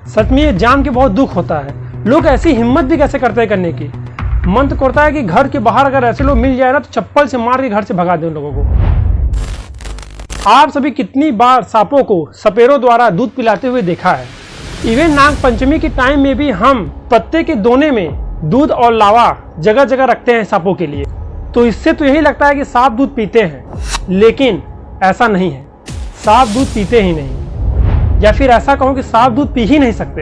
सच में ये जान के बहुत दुख होता है, लोग ऐसी हिम्मत भी कैसे करते हैं करने की। मन तो करता है कि घर के बाहर अगर ऐसे लोग मिल जाए ना तो चप्पल से मार के घर से भगा दें उन लोगों को। आप सभी कितनी बार सांपों को सपेरों द्वारा दूध पिलाते हुए देखा है। इवन नाग पंचमी के टाइम में भी हम पत्ते के दोने में दूध और लावा जगह जगह रखते हैं सांपों के लिए। तो इससे तो यही लगता है कि सांप दूध पीते हैं, लेकिन ऐसा नहीं है। सांप दूध पीते ही नहीं, या फिर ऐसा कहूं कि सांप दूध पी ही नहीं सकते।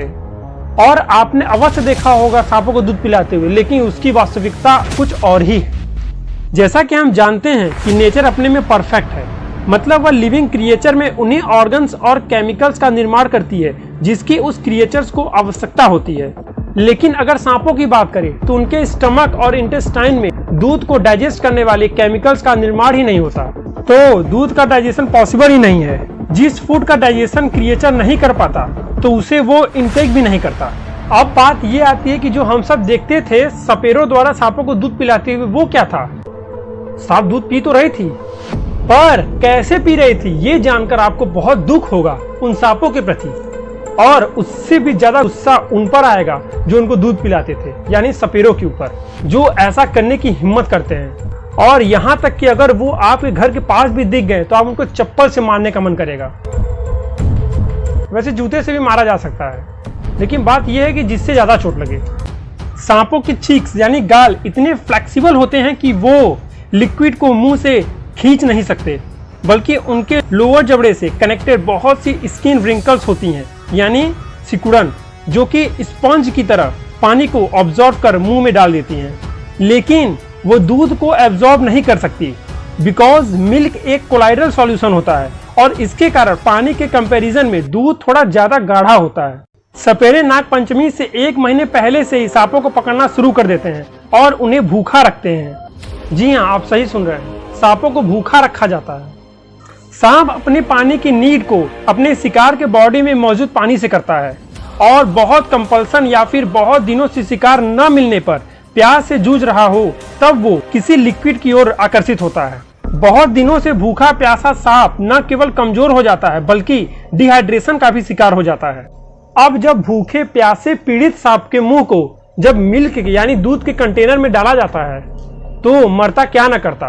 और आपने अवश्य देखा होगा सांपों को दूध पिलाते हुए, लेकिन उसकी वास्तविकता कुछ और ही है। जैसा कि हम जानते हैं कि नेचर अपने में परफेक्ट है, मतलब वह लिविंग क्रिएचर में उन्हीं ऑर्गन्स और केमिकल्स का निर्माण करती है जिसकी उस क्रिएचर्स को आवश्यकता होती है। लेकिन अगर सांपों की बात करें तो उनके स्टमक और इंटेस्टाइन में दूध को डाइजेस्ट करने वाले केमिकल्स का निर्माण ही नहीं होता, तो दूध का डाइजेशन पॉसिबल ही नहीं है। जिस फूड का डाइजेशन क्रिएचर नहीं कर पाता तो उसे वो इंटेक भी नहीं करता। अब बात ये आती है कि जो हम सब देखते थे सपेरों द्वारा सांपों को दूध पिलाते हुए, वो क्या था? सांप दूध पी तो रही थी, पर कैसे पी रही थी ये जानकर आपको बहुत दुख होगा उन सांपों के प्रति, और उससे भी ज्यादा गुस्सा उन पर आएगा जो उनको दूध पिलाते थे, यानी सपेरों के ऊपर, जो ऐसा करने की हिम्मत करते हैं। और यहाँ तक कि अगर वो आपके घर के पास भी दिख गए तो आप उनको चप्पल से मारने का मन करेगा। वैसे जूते से भी मारा जा सकता है, लेकिन बात यह है कि जिससे ज्यादा चोट लगे। सांपों की चीक्स यानी गाल इतने फ्लेक्सिबल होते हैं कि वो लिक्विड को मुंह से खींच नहीं सकते, बल्कि उनके लोअर जबड़े से कनेक्टेड बहुत सी स्किन रिंकल्स होती हैं, यानी सिकुड़न, जो कि स्पंज की तरह पानी को ऑब्जॉर्व कर मुंह में डाल देती हैं। लेकिन वो दूध को एब्जॉर्ब नहीं कर सकती, बिकॉज मिल्क एक कोलाइडल सॉल्यूशन होता है और इसके कारण पानी के कंपैरिजन में दूध थोड़ा ज्यादा गाढ़ा होता है। सपेरे नाग पंचमी से 1 महीने पहले से ही सांपों को पकड़ना शुरू कर देते हैं और उन्हें भूखा रखते हैं। जी हाँ, आप सही सुन रहे हैं, सांपों को भूखा रखा जाता है। सांप अपने पानी की नीड को अपने शिकार के बॉडी में मौजूद पानी से करता है, और बहुत कंपल्सन या फिर बहुत दिनों से शिकार न मिलने पर प्यास से जूझ रहा हो तब वो किसी लिक्विड की ओर आकर्षित होता है। बहुत दिनों से भूखा प्यासा सांप न केवल कमजोर हो जाता है बल्कि डिहाइड्रेशन का भी शिकार हो जाता है। अब जब भूखे प्यासे पीड़ित सांप के मुंह को जब मिल्क यानी दूध के कंटेनर में डाला जाता है तो मरता क्या न करता,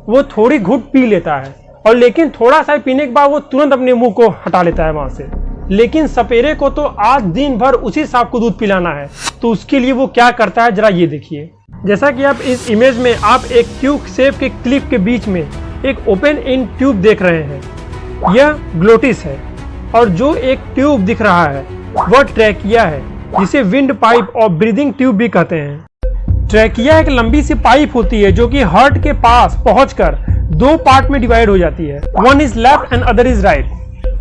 वो थोड़ी घुट पी लेता है, और लेकिन थोड़ा सा पीने के बाद वो तुरंत अपने मुंह को हटा लेता है वहां से। लेकिन सपेरे को तो आज दिन भर उसी सांप को दूध पिलाना है, तो उसके लिए वो क्या करता है जरा ये देखिए। जैसा कि आप इस इमेज में आप एक ट्यूब शेप के क्लिप के बीच में एक ओपन एंड ट्यूब देख रहे हैं। यह ग्लोटिस है, और जो एक ट्यूब दिख रहा है वह ट्रैकिया है, जिसे विंड पाइप और ब्रीदिंग ट्यूब भी कहते हैं। ट्रैकिया एक लंबी सी पाइप होती है जो कि हार्ट के पास पहुंचकर 2 पार्ट में डिवाइड हो जाती है। One is left and other is right.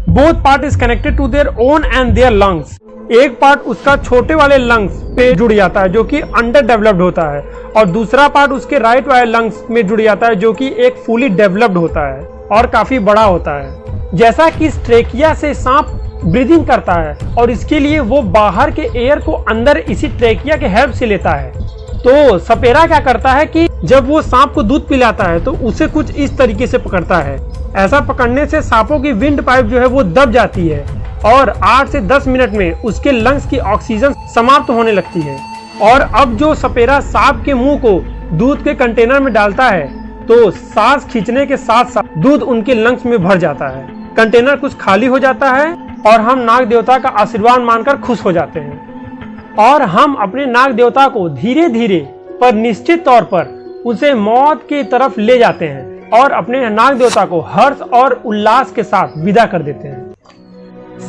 Both part is connected to their own and their lungs. एक पार्ट उसका छोटे वाले लंग्स पे जुड़ जाता है जो कि अंडर डेवलप्ड होता है, और दूसरा पार्ट उसके राइट वाले लंग्स में जुड़ जाता है जो कि एक फुली डेवलप्ड होता है और काफी बड़ा होता है। जैसा कि ट्रैकिया से सांप ब्रीदिंग करता है और इसके लिए वो बाहर के एयर को अंदर इसी ट्रैकिया के हेल्प से लेता है, तो सपेरा क्या करता है कि जब वो सांप को दूध पिलाता है तो उसे कुछ इस तरीके से पकड़ता है। ऐसा पकड़ने से सांपों की विंड पाइप जो है वो दब जाती है, और 8 से 10 मिनट में उसके लंग्स की ऑक्सीजन समाप्त होने लगती है। और अब जो सपेरा सांप के मुंह को दूध के कंटेनर में डालता है तो सांस खींचने के साथ साथ दूध उनके लंग्स में भर जाता है। कंटेनर कुछ खाली हो जाता है और हम नाग देवता का आशीर्वाद मानकर खुश हो जाते हैं, और हम अपने नाग देवता को धीरे धीरे पर निश्चित तौर पर उसे मौत की तरफ ले जाते हैं और अपने नाग देवता को हर्ष और उल्लास के साथ विदा कर देते हैं।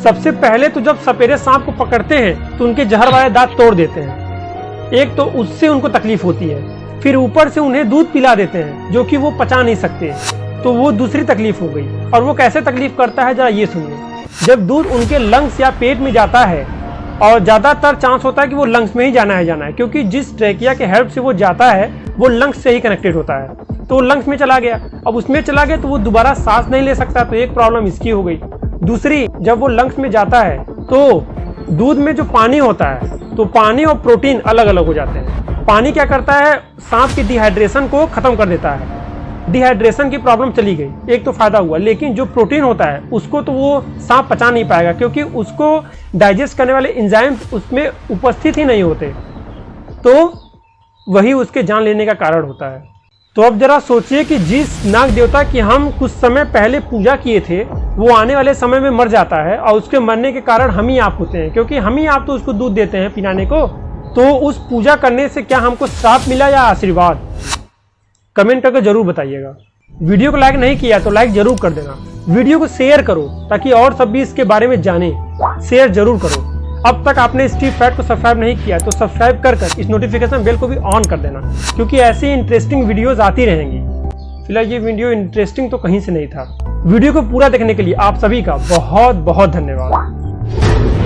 सबसे पहले तो जब सपेरे सांप को पकड़ते हैं तो उनके जहर वाले दांत तोड़ देते हैं। एक तो उससे उनको तकलीफ होती है, फिर ऊपर से उन्हें दूध पिला देते हैं जो कि वो पचा नहीं सकते, तो वो दूसरी तकलीफ हो गई। और वो कैसे तकलीफ करता है जरा ये सुनिए। जब दूध उनके लंग्स या पेट में जाता है, और ज्यादातर चांस होता है कि वो लंग्स में ही जाना है, क्योंकि जिस ट्रैकिया के हेल्प से वो जाता है वो लंग्स से ही कनेक्टेड होता है, तो वो लंग्स में चला गया। अब उसमें चला गया तो वो दोबारा सांस नहीं ले सकता, तो एक प्रॉब्लम इसकी हो गई। दूसरी, जब वो लंग्स में जाता है तो दूध में जो पानी होता है तो पानी और प्रोटीन अलग अलग हो जाते हैं। पानी क्या करता है, सांप की डिहाइड्रेशन को खत्म कर देता है, डिहाइड्रेशन की प्रॉब्लम चली गई, एक तो फायदा हुआ। लेकिन जो प्रोटीन होता है उसको तो वो सांप पचा नहीं पाएगा, क्योंकि उसको डाइजेस्ट करने वाले एंजाइम्स उसमें उपस्थित ही नहीं होते, तो वही उसके जान लेने का कारण होता है। तो अब जरा सोचिए कि जिस नाग देवता की हम कुछ समय पहले पूजा किए थे वो आने वाले समय में मर जाता है, और उसके मरने के कारण हम ही आप होते हैं, क्योंकि हम ही आप तो उसको दूध देते हैं पिलाने को। तो उस पूजा करने से क्या हमको श्राप मिला या आशीर्वाद? कमेंट करके जरूर बताइएगा। वीडियो को लाइक नहीं किया तो लाइक जरूर कर देना, वीडियो को शेयर करो ताकि और सब भी इसके बारे में जाने। शेयर जरूर करो। अब तक आपने स्ट्रीट फैक्ट को सब्सक्राइब नहीं किया तो सब्सक्राइब कर इस नोटिफिकेशन बेल को भी ऑन कर देना, क्योंकि ऐसी इंटरेस्टिंग वीडियोस आती रहेंगी। फिलहाल ये वीडियो इंटरेस्टिंग तो कहीं से नहीं था। वीडियो को पूरा देखने के लिए आप सभी का बहुत बहुत धन्यवाद।